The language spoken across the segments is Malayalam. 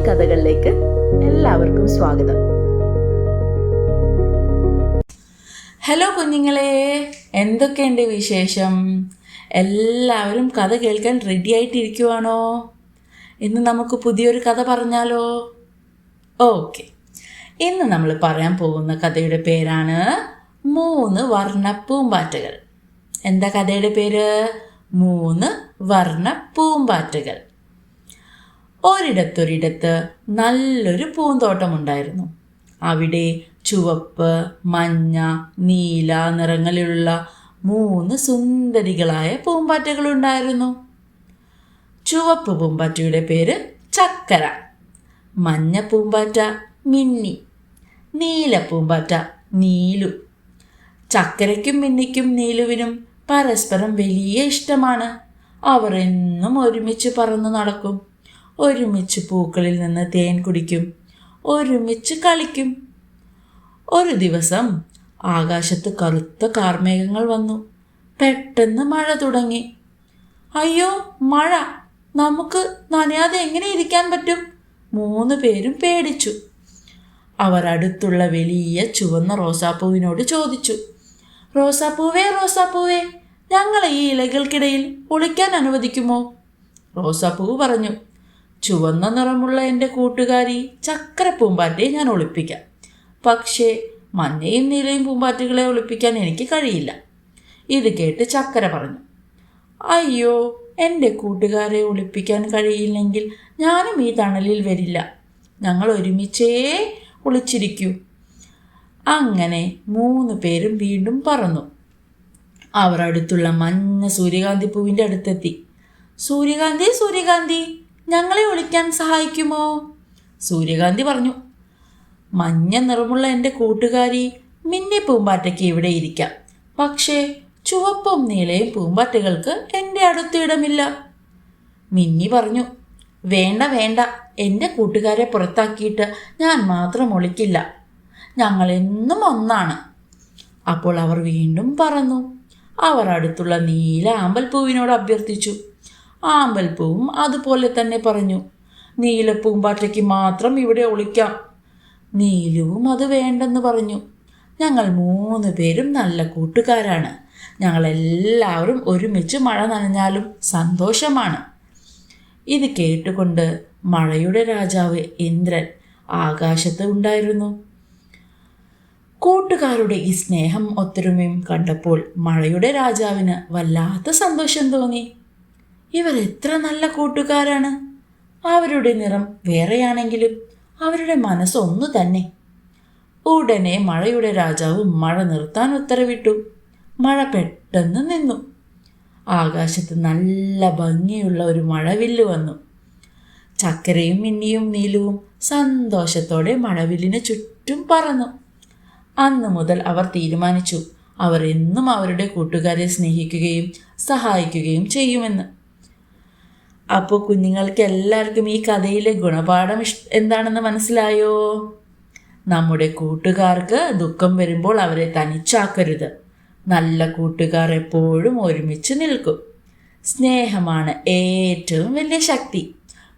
കഥകളിലേക്ക് എല്ലാവർക്കും സ്വാഗതം. ഹലോ കുഞ്ഞുങ്ങളെ, എന്തൊക്കെയുണ്ട് വിശേഷം? എല്ലാവരും കഥ കേൾക്കാൻ റെഡി ആയിട്ടിരിക്കുവാണോ? ഇന്ന് നമുക്ക് പുതിയൊരു കഥ പറഞ്ഞാലോ? ഓക്കെ, ഇന്ന് നമ്മൾ പറയാൻ പോകുന്ന കഥയുടെ പേരാണ് 3 വർണ്ണപ്പൂമ്പാറ്റകൾ. എന്താ കഥയുടെ പേര്? 3 വർണ്ണപ്പൂമ്പാറ്റകൾ. ഒരിടത്തൊരിടത്ത് നല്ലൊരു പൂന്തോട്ടമുണ്ടായിരുന്നു. അവിടെ ചുവപ്പ്, മഞ്ഞ, നീല നിറങ്ങളിലുള്ള 3 സുന്ദരികളായ പൂമ്പാറ്റകളുണ്ടായിരുന്നു. ചുവപ്പ് പൂമ്പാറ്റയുടെ പേര് ചക്കര, മഞ്ഞ പൂമ്പാറ്റ മിന്നി, നീല പൂമ്പാറ്റ നീലു. ചക്കരയ്ക്കും മിന്നിക്കും നീലുവിനും പരസ്പരം വലിയ ഇഷ്ടമാണ്. അവർ എന്നും ഒരുമിച്ച് പറന്നു നടക്കും, ഒരുമിച്ച് പൂക്കളിൽ നിന്ന് തേൻ കുടിക്കും, ഒരുമിച്ച് കളിക്കും. ഒരു ദിവസം ആകാശത്ത് കറുത്ത കാർമേഘങ്ങൾ വന്നു. പെട്ടെന്ന് മഴ തുടങ്ങി. അയ്യോ മഴ, നമുക്ക് നനയാതെ എങ്ങനെ ഇരിക്കാൻ പറ്റും? 3 പേരും പേടിച്ചു. അവർ അടുത്തുള്ള വലിയ ചുവന്ന റോസാപ്പൂവിനോട് ചോദിച്ചു, റോസാപ്പൂവേ റോസാപ്പൂവേ, ഞങ്ങളെ ഈ ഇലകൾക്കിടയിൽ ഒളിക്കാൻ അനുവദിക്കുമോ? റോസാപ്പൂവ് പറഞ്ഞു, ചുവന്ന നിറമുള്ള എൻ്റെ കൂട്ടുകാരി ചക്കര പൂമ്പാറ്റയെ ഞാൻ ഒളിപ്പിക്കാം. പക്ഷേ മഞ്ഞയും നീലയും പൂമ്പാറ്റകളെ ഒളിപ്പിക്കാൻ എനിക്ക് കഴിയില്ല. ഇത് കേട്ട് ചക്കര പറഞ്ഞു, അയ്യോ, എൻ്റെ കൂട്ടുകാരെ ഒളിപ്പിക്കാൻ കഴിയില്ലെങ്കിൽ ഞാനും ഈ തണലിൽ വരില്ല. ഞങ്ങൾ ഒരുമിച്ചേ ഒളിച്ചിരിക്കൂ. അങ്ങനെ 3 പേരും വീണ്ടും പറന്നു. അവർ അടുത്തുള്ള മഞ്ഞ സൂര്യകാന്തി പൂവിൻ്റെ അടുത്തെത്തി. സൂര്യകാന്തി സൂര്യകാന്തി, ഞങ്ങളെ ഒളിക്കാൻ സഹായിക്കുമോ? സൂര്യകാന്തി പറഞ്ഞു, മഞ്ഞ നിറമുള്ള എൻ്റെ കൂട്ടുകാരി മിന്നി പൂമ്പാറ്റയ്ക്ക് ഇവിടെ ഇരിക്കാം. പക്ഷേ ചുവപ്പും നീലയും പൂമ്പാറ്റകൾക്ക് എൻ്റെ അടുത്ത് ഇടമില്ല. മിന്നി പറഞ്ഞു, വേണ്ട വേണ്ട, എൻ്റെ കൂട്ടുകാരെ പുറത്താക്കിയിട്ട് ഞാൻ മാത്രം ഒളിക്കില്ല. ഞങ്ങളെന്നും ഒന്നാണ്. അപ്പോൾ അവർ വീണ്ടും പറന്നു. അവർ അടുത്തുള്ള നീല ആമ്പൽപ്പൂവിനോട് അഭ്യർത്ഥിച്ചു. ആമ്പൽപ്പൂവും അതുപോലെ തന്നെ പറഞ്ഞു, നീല പൂമ്പാറ്റയ്ക്ക് മാത്രം ഇവിടെ ഒളിക്കാം. നീലുവും അത് വേണ്ടെന്ന് പറഞ്ഞു. ഞങ്ങൾ 3 പേരും നല്ല കൂട്ടുകാരാണ്. ഞങ്ങളെല്ലാവരും ഒരുമിച്ച് മഴ നനഞ്ഞാലും സന്തോഷമാണ്. ഇത് കേട്ടുകൊണ്ട് മഴയുടെ രാജാവ് ഇന്ദ്രൻ ആകാശത്ത് ഉണ്ടായിരുന്നു. കൂട്ടുകാരുടെ ഈ സ്നേഹം ഒത്തൊരുമയും കണ്ടപ്പോൾ മഴയുടെ രാജാവിന് വല്ലാത്ത സന്തോഷം തോന്നി. ഇവർ എത്ര നല്ല കൂട്ടുകാരാണ്. അവരുടെ നിറം വേറെയാണെങ്കിലും അവരുടെ മനസ്സൊന്നു തന്നെ. ഉടനെ മഴയുടെ രാജാവ് മഴ നിർത്താൻ ഉത്തരവിട്ടു. മഴ പെട്ടെന്ന് നിന്നു. ആകാശത്ത് നല്ല ഭംഗിയുള്ള ഒരു മഴവില്ല് വന്നു. ചക്കരയും മിന്നിയും നീലുവും സന്തോഷത്തോടെ മഴവില്ലിന് ചുറ്റും പറന്നു. അന്ന് മുതൽ അവർ തീരുമാനിച്ചു, അവർ എന്നും അവരുടെ കൂട്ടുകാരെ സ്നേഹിക്കുകയും സഹായിക്കുകയും ചെയ്യുമെന്ന്. അപ്പോൾ കുഞ്ഞുങ്ങൾക്ക് എല്ലാവർക്കും ഈ കഥയിലെ ഗുണപാഠം എന്താണെന്ന് മനസ്സിലായോ? നമ്മുടെ കൂട്ടുകാർക്ക് ദുഃഖം വരുമ്പോൾ അവരെ തനിച്ചാക്കരുത്. നല്ല കൂട്ടുകാർ എപ്പോഴും ഒരുമിച്ച് നിൽക്കും. സ്നേഹമാണ് ഏറ്റവും വലിയ ശക്തി.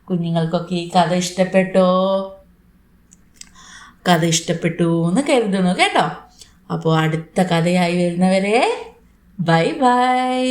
കുഞ്ഞുങ്ങൾക്കൊക്കെ ഈ കഥ ഇഷ്ടപ്പെട്ടോ? കഥ ഇഷ്ടപ്പെട്ടു എന്ന് കരുതുന്നു കേട്ടോ. അപ്പോൾ അടുത്ത കഥയായി വരുന്നവരെ ബൈ ബൈ.